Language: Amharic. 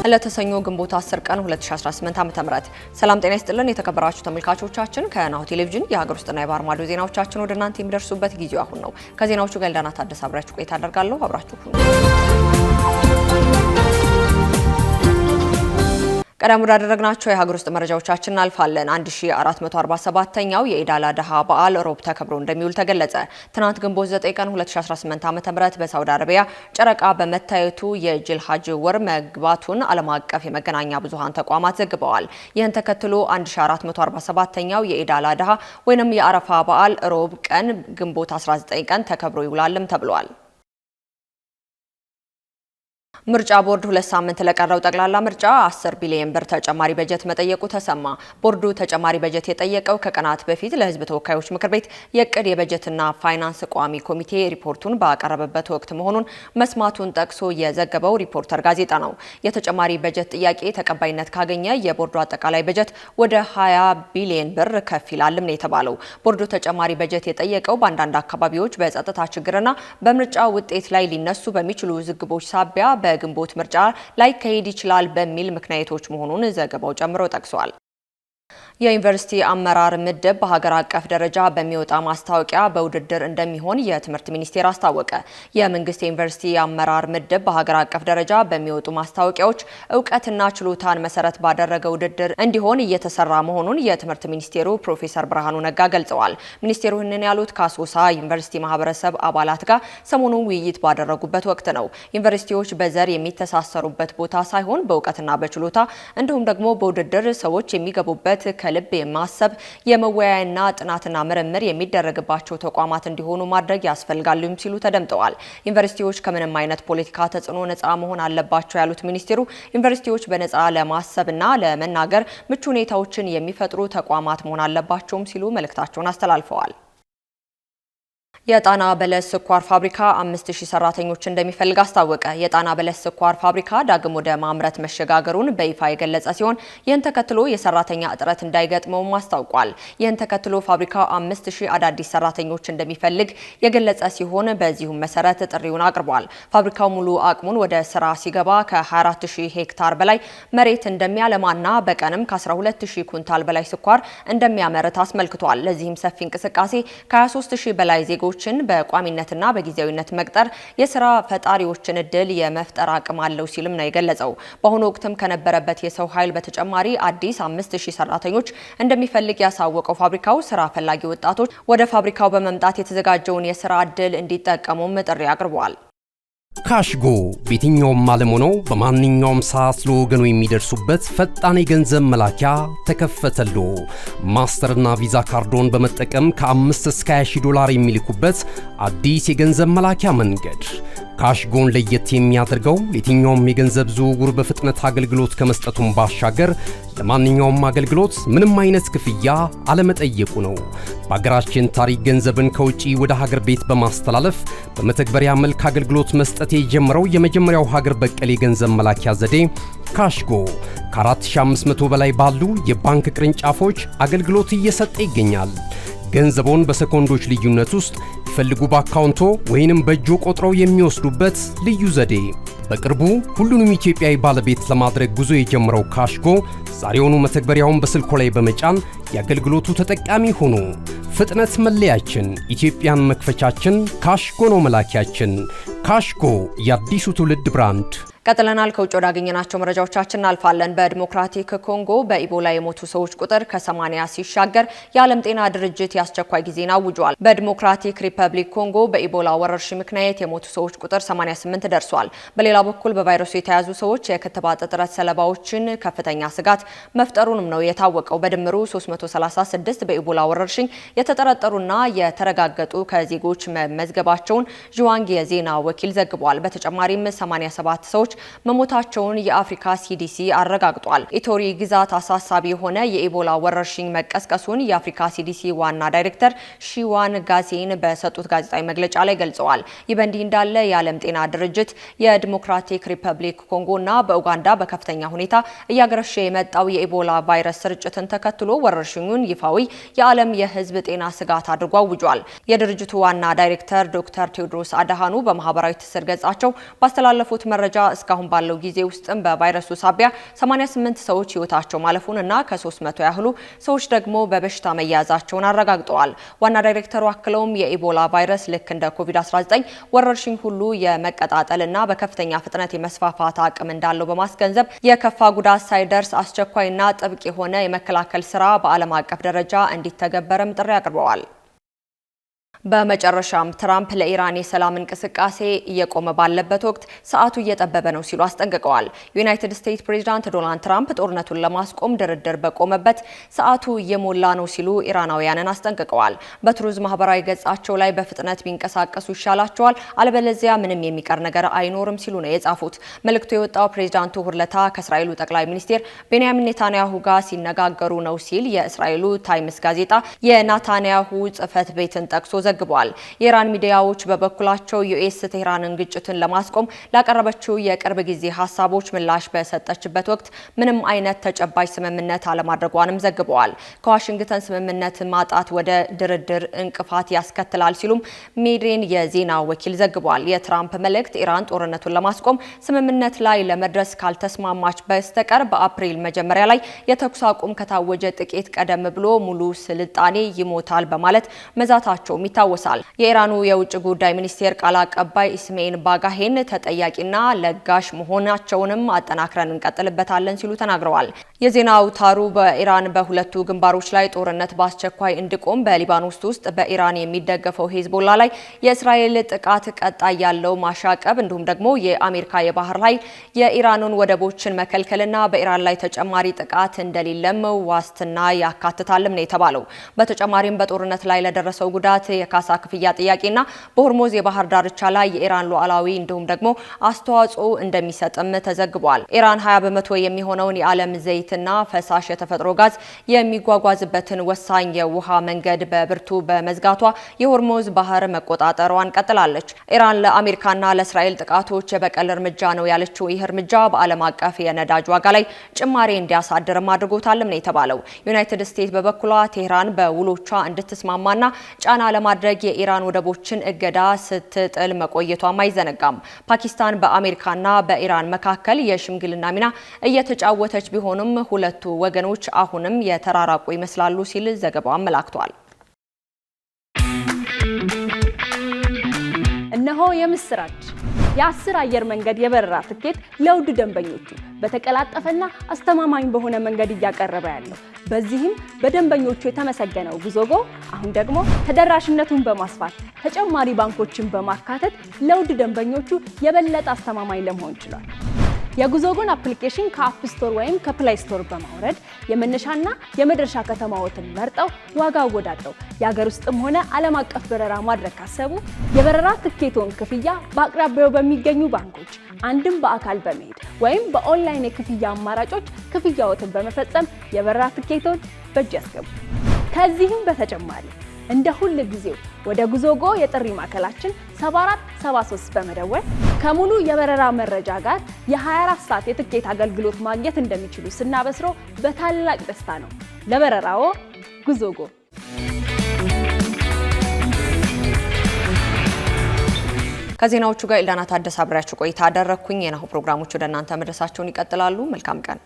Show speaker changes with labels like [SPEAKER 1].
[SPEAKER 1] ለተሰኞ ግንቦት 10 ቀን 2018 ዓ.ም ሰላም ጤና ይስጥልን የተከበራችሁ ተመልካቾቻችን ከናሁ ቴሌቪዥን የሀገር ውስጥና የባህር ማዶ ዜናዎቻችን ወደ እናንተ የሚደርሱበት ጊዜው አሁን ነው። ከዜናዎቹ ጋር ዳና ታደሰ አብራችሁ ቆይታ አደርጋለሁ። አብራችሁ ሁኑ። ቀደም ወዳደረግናቸው የሀገር ውስጥ መረጃዎቻችን እናልፋለን። 1447ኛው የኢድ አል አድሃ በዓል ሮብ ተከብሮ እንደሚውል ተገለጸ። ትናንት ግንቦት 9 ቀን 2018 ዓ.ም በሳውዲ አረቢያ ጨረቃ በመታየቱ የጅል ሀጅ ወር መግባቱን ዓለም አቀፍ የመገናኛ ብዙሃን ተቋማት ዘግበዋል። ይህን ተከትሎ 1447ኛው የኢድ አል አድሃ ወይንም የአረፋ በዓል ሮብ ቀን ግንቦት 19 ቀን ተከብሮ ይውላልም ተብሏል። ምርጫ ቦርድ 2 ሳምንት ለቀረው ጠቅላላ ምርጫ 10 ቢሊዮን ብር ተጨማሪ በጀት መጠየቁ ተሰማ። ቦርዱ ተጨማሪ በጀት የጠየቀው ከቀናት በፊት ለሕዝብ ተወካዮች ምክር ቤት የዕቅድ የበጀትና ፋይናንስ ቋሚ ኮሚቴ ሪፖርቱን ባቀረበበት ወቅት መሆኑን መስማቱን ጠቅሶ የዘገበው ሪፖርተር ጋዜጣ ነው። የተጨማሪ በጀት ጥያቄ ተቀባይነት ካገኘ የቦርዱ አጠቃላይ በጀት ወደ 20 ቢሊዮን ብር ከፍ ይላልም ነው የተባለው። ቦርዱ ተጨማሪ በጀት የጠየቀው በአንዳንድ አካባቢዎች በጸጥታ ችግርና በምርጫ ውጤት ላይ ሊነሱ በሚችሉ ውዝግቦች ሳቢያ በግንቦት ምርጫ ላይ ከሄድ ይችላል በሚል ምክንያቶች መሆኑን ዘገባው ጨምሮ ጠቅሷል። የዩኒቨርሲቲ አመራር ምደባ በሀገር አቀፍ ደረጃ በሚወጣ ማስታወቂያ በውድድር እንደሚሆን የትምህርት ሚኒስቴር አስታወቀ። የመንግስት ዩኒቨርሲቲ አመራር ምደባ በሀገር አቀፍ ደረጃ በሚወጡ ማስታወቂያዎች እውቀትና ችሎታን መሰረት ባደረገ ውድድር እንዲሆን እየተሰራ መሆኑን የትምህርት ሚኒስቴሩ ፕሮፌሰር ብርሃኑ ነጋ ገልጸዋል። ሚኒስቴሩ ይህንን ያሉት ከአሶሳ ዩኒቨርሲቲ ማህበረሰብ አባላት ጋር ሰሞኑን ውይይት ባደረጉበት ወቅት ነው። ዩኒቨርሲቲዎች በዘር የሚተሳሰሩበት ቦታ ሳይሆን በእውቀትና በችሎታ እንዲሁም ደግሞ በውድድር ሰዎች የሚገቡበት ከልብ የማሰብ የመወያያና ጥናትና ምርምር የሚደረግባቸው ተቋማት እንዲሆኑ ማድረግ ያስፈልጋልም ሲሉ ተደምጠዋል። ዩኒቨርሲቲዎች ከምንም አይነት ፖለቲካ ተጽዕኖ ነፃ መሆን አለባቸው ያሉት ሚኒስቴሩ ዩኒቨርሲቲዎች በነፃ ለማሰብና ለመናገር ምቹ ሁኔታዎችን የሚፈጥሩ ተቋማት መሆን አለባቸውም ሲሉ መልእክታቸውን አስተላልፈዋል። የጣና በለስ ስኳር ፋብሪካ 5000 ሰራተኞች እንደሚፈልግ አስታወቀ። የጣና በለስ ስኳር ፋብሪካ ዳግም ወደ ማምረት መሸጋገሩን በይፋ የገለጸ ሲሆን ይህን ተከትሎ የሰራተኛ እጥረት እንዳይገጥመውም አስታውቋል። ይህን ተከትሎ ፋብሪካው 5000 አዳዲስ ሰራተኞች እንደሚፈልግ የገለጸ ሲሆን በዚሁም መሰረት ጥሪውን አቅርቧል። ፋብሪካው ሙሉ አቅሙን ወደ ስራ ሲገባ ከ24000 ሄክታር በላይ መሬት እንደሚያለማና በቀንም ከ12000 ኩንታል በላይ ስኳር እንደሚያመርት አስመልክቷል። ለዚህም ሰፊ እንቅስቃሴ ከ23000 በላይ ዜጎች በቋሚነትና በጊዜያዊነት መቅጠር የስራ ፈጣሪዎችን እድል የመፍጠር አቅም አለው ሲልም ነው የገለጸው። በአሁኑ ወቅትም ከነበረበት የሰው ኃይል በተጨማሪ አዲስ 5000 ሰራተኞች እንደሚፈልግ ያሳወቀው ፋብሪካው ስራ ፈላጊ ወጣቶች ወደ ፋብሪካው በመምጣት የተዘጋጀውን የስራ እድል እንዲጠቀሙም ጥሪ አቅርበዋል።
[SPEAKER 2] ካሽጎ በየትኛውም ዓለም ሆነው በማንኛውም ሰዓት ለወገኑ የሚደርሱበት ፈጣን የገንዘብ መላኪያ ተከፈተሎ። ማስተርና ቪዛ ካርዶን በመጠቀም ከ5 እስከ 20 ዶላር የሚልኩበት አዲስ የገንዘብ መላኪያ መንገድ። ካሽጎን ለየት የሚያደርገው የትኛውም የገንዘብ ዝውውር በፍጥነት አገልግሎት ከመስጠቱም ባሻገር ለማንኛውም አገልግሎት ምንም አይነት ክፍያ አለመጠየቁ ነው። በሀገራችን ታሪክ ገንዘብን ከውጪ ወደ ሀገር ቤት በማስተላለፍ በመተግበሪያ መልክ አገልግሎት መስጠት የጀመረው የመጀመሪያው ሀገር በቀል የገንዘብ መላኪያ ዘዴ ካሽጎ ከ4500 በላይ ባሉ የባንክ ቅርንጫፎች አገልግሎት እየሰጠ ይገኛል። ገንዘቦን በሰኮንዶች ልዩነት ውስጥ ይፈልጉ በአካውንቶ ወይንም በእጆ ቆጥረው የሚወስዱበት ልዩ ዘዴ። በቅርቡ ሁሉንም ኢትዮጵያዊ ባለቤት ለማድረግ ጉዞ የጀመረው ካሽጎ ዛሬውኑ መተግበሪያውን በስልኮ ላይ በመጫን የአገልግሎቱ ተጠቃሚ ሆኑ። ፍጥነት መለያችን፣ ኢትዮጵያን መክፈቻችን፣ ካሽጎ ነው መላኪያችን። ካሽጎ የአዲሱ ትውልድ ብራንድ።
[SPEAKER 1] ቀጥለናል። ከውጭ ወዳገኘናቸው መረጃዎቻችን እናልፋለን። በዲሞክራቲክ ኮንጎ በኢቦላ የሞቱ ሰዎች ቁጥር ከ80 ሲሻገር የዓለም ጤና ድርጅት የአስቸኳይ ጊዜን አውጇል። በዲሞክራቲክ ሪፐብሊክ ኮንጎ በኢቦላ ወረርሽኝ ምክንያት የሞቱ ሰዎች ቁጥር 88 ደርሷል። በሌላ በኩል በቫይረሱ የተያዙ ሰዎች የክትባት እጥረት ሰለባዎችን ከፍተኛ ስጋት መፍጠሩንም ነው የታወቀው። በድምሩ 336 በኢቦላ ወረርሽኝ የተጠረጠሩና የተረጋገጡ ከዜጎች መመዝገባቸውን ዥዋንግ የዜና ወኪል ዘግቧል። በተጨማሪም 87 ሰዎች መሞታቸውን የአፍሪካ ሲዲሲ አረጋግጧል። ኢቶሪ ግዛት አሳሳቢ የሆነ የኢቦላ ወረርሽኝ መቀስቀሱን የአፍሪካ ሲዲሲ ዋና ዳይሬክተር ሺዋን ጋሴን በሰጡት ጋዜጣዊ መግለጫ ላይ ገልጸዋል። ይህ በእንዲህ እንዳለ የዓለም ጤና ድርጅት የዲሞክራቲክ ሪፐብሊክ ኮንጎና በኡጋንዳ በከፍተኛ ሁኔታ እያገረሸ የመጣው የኢቦላ ቫይረስ ስርጭትን ተከትሎ ወረርሽኙን ይፋዊ የዓለም የሕዝብ ጤና ስጋት አድርጎ አውጇል። የድርጅቱ ዋና ዳይሬክተር ዶክተር ቴዎድሮስ አድሃኖም በማህበራዊ ትስስር ገጻቸው ባስተላለፉት መረጃ እስካሁን ባለው ጊዜ ውስጥም በቫይረሱ ሳቢያ 88 ሰዎች ህይወታቸው ማለፉንና ከ300 ያህሉ ሰዎች ደግሞ በበሽታ መያዛቸውን አረጋግጠዋል። ዋና ዳይሬክተሩ አክለውም የኢቦላ ቫይረስ ልክ እንደ ኮቪድ-19 ወረርሽኝ ሁሉ የመቀጣጠልና በከፍተኛ ፍጥነት የመስፋፋት አቅም እንዳለው በማስገንዘብ የከፋ ጉዳት ሳይደርስ አስቸኳይና ጥብቅ የሆነ የመከላከል ስራ በዓለም አቀፍ ደረጃ እንዲተገበርም ጥሪ አቅርበዋል። በመጨረሻም ትራምፕ ለኢራን የሰላም እንቅስቃሴ እየቆመ ባለበት ወቅት ሰዓቱ እየጠበበ ነው ሲሉ አስጠንቅቀዋል። ዩናይትድ ስቴትስ ፕሬዝዳንት ዶናልድ ትራምፕ ጦርነቱን ለማስቆም ድርድር በቆመበት ሰዓቱ እየሞላ ነው ሲሉ ኢራናውያንን አስጠንቅቀዋል። በትሩዝ ማህበራዊ ገጻቸው ላይ በፍጥነት ቢንቀሳቀሱ ይሻላቸዋል፣ አለበለዚያ ምንም የሚቀር ነገር አይኖርም ሲሉ ነው የጻፉት። መልእክቱ የወጣው ፕሬዝዳንቱ ሁለታ ከእስራኤሉ ጠቅላይ ሚኒስትር ቤንያሚን ኔታንያሁ ጋር ሲነጋገሩ ነው ሲል የእስራኤሉ ታይምስ ጋዜጣ የናታንያሁ ጽህፈት ቤትን ጠቅሶ ዘግቧል። የኢራን ሚዲያዎች በበኩላቸው ዩኤስ ቴህራንን ግጭትን ለማስቆም ላቀረበችው የቅርብ ጊዜ ሀሳቦች ምላሽ በሰጠችበት ወቅት ምንም አይነት ተጨባጭ ስምምነት አለማድረጓንም ዘግበዋል። ከዋሽንግተን ስምምነት ማጣት ወደ ድርድር እንቅፋት ያስከትላል ሲሉም ሜድሬን የዜና ወኪል ዘግቧል። የትራምፕ መልእክት ኢራን ጦርነቱን ለማስቆም ስምምነት ላይ ለመድረስ ካልተስማማች በስተቀር በአፕሪል መጀመሪያ ላይ የተኩስ አቁም ከታወጀ ጥቂት ቀደም ብሎ ሙሉ ስልጣኔ ይሞታል በማለት መዛታቸው ይታወሳል። የኢራኑ የውጭ ጉዳይ ሚኒስቴር ቃል አቀባይ ኢስማኤል ባጋሄን ተጠያቂና ለጋሽ መሆናቸውንም አጠናክረን እንቀጥልበታለን ሲሉ ተናግረዋል። የዜና አውታሩ በኢራን በሁለቱ ግንባሮች ላይ ጦርነት በአስቸኳይ እንዲቆም በሊባኖስ ውስጥ በኢራን የሚደገፈው ሄዝቦላ ላይ የእስራኤል ጥቃት ቀጣይ ያለው ማሻቀብ እንዲሁም ደግሞ የአሜሪካ የባህር ኃይል የኢራኑን ወደቦችን መከልከልና በኢራን ላይ ተጨማሪ ጥቃት እንደሌለም ዋስትና ያካትታልም ነው የተባለው። በተጨማሪም በጦርነት ላይ ለደረሰው ጉዳት የካሳ ክፍያ ጥያቄና በሆርሙዝ የባህር ዳርቻ ላይ የኢራን ሉዓላዊ እንዲሁም ደግሞ አስተዋጽኦ እንደሚሰጥም ተዘግቧል። ኢራን 20 በመቶ የሚሆነውን የዓለም ዘይትና ፈሳሽ የተፈጥሮ ጋዝ የሚጓጓዝበትን ወሳኝ የውሃ መንገድ በብርቱ በመዝጋቷ የሆርሙዝ ባህር መቆጣጠሯን ቀጥላለች። ኢራን ለአሜሪካና ለእስራኤል ጥቃቶች የበቀል እርምጃ ነው ያለችው ይህ እርምጃ በዓለም አቀፍ የነዳጅ ዋጋ ላይ ጭማሪ እንዲያሳድርም አድርጎታልም ነው የተባለው። ዩናይትድ ስቴትስ በበኩሏ ቴህራን በውሎቿ እንድትስማማና ጫና ለማድረግ የኢራን ወደቦችን እገዳ ስትጥል መቆየቷም አይዘነጋም። ፓኪስታን በአሜሪካና በኢራን መካከል የሽምግልና ሚና እየተጫወተች ቢሆንም ሁለቱ ወገኖች አሁንም የተራራቁ ይመስላሉ ሲል ዘገባው አመላክቷል።
[SPEAKER 3] እነሆ የምስራች! የ10 አየር መንገድ የበረራ ትኬት ለውድ ደንበኞቹ በተቀላጠፈና አስተማማኝ በሆነ መንገድ እያቀረበ ያለው በዚህም በደንበኞቹ የተመሰገነው ጉዞጎ አሁን ደግሞ ተደራሽነቱን በማስፋት ተጨማሪ ባንኮችን በማካተት ለውድ ደንበኞቹ የበለጠ አስተማማኝ ለመሆን ችሏል። የጉዞጎን አፕሊኬሽን ከአፕ ስቶር ወይም ከፕላይ ስቶር በማውረድ የመነሻና የመድረሻ ከተማዎትን መርጠው ዋጋ አወዳድረው የሀገር ውስጥም ሆነ ዓለም አቀፍ በረራ ማድረግ ካሰቡ የበረራ ትኬቶን ክፍያ በአቅራቢያው በሚገኙ ባንኮች አንድም በአካል በመሄድ ወይም በኦንላይን የክፍያ አማራጮች ክፍያዎትን በመፈጸም የበረራ ትኬቶን በእጅ ያስገቡ። ከዚህም በተጨማሪ እንደ ሁል ጊዜው ወደ ጉዞጎ የጥሪ ማዕከላችን 7473 በመደወል ከሙሉ የበረራ መረጃ ጋር የ24 ሰዓት የትኬት አገልግሎት ማግኘት እንደሚችሉ ስናበስሮ በታላቅ ደስታ ነው። ለበረራዎ ጉዞጎ።
[SPEAKER 1] ከዜናዎቹ ጋር ኢልዳና ታደሰ አብሬያችሁ ቆይታ አደረኩኝ። የናሁ ፕሮግራሞች ወደ እናንተ መድረሳቸውን ይቀጥላሉ። መልካም ቀን።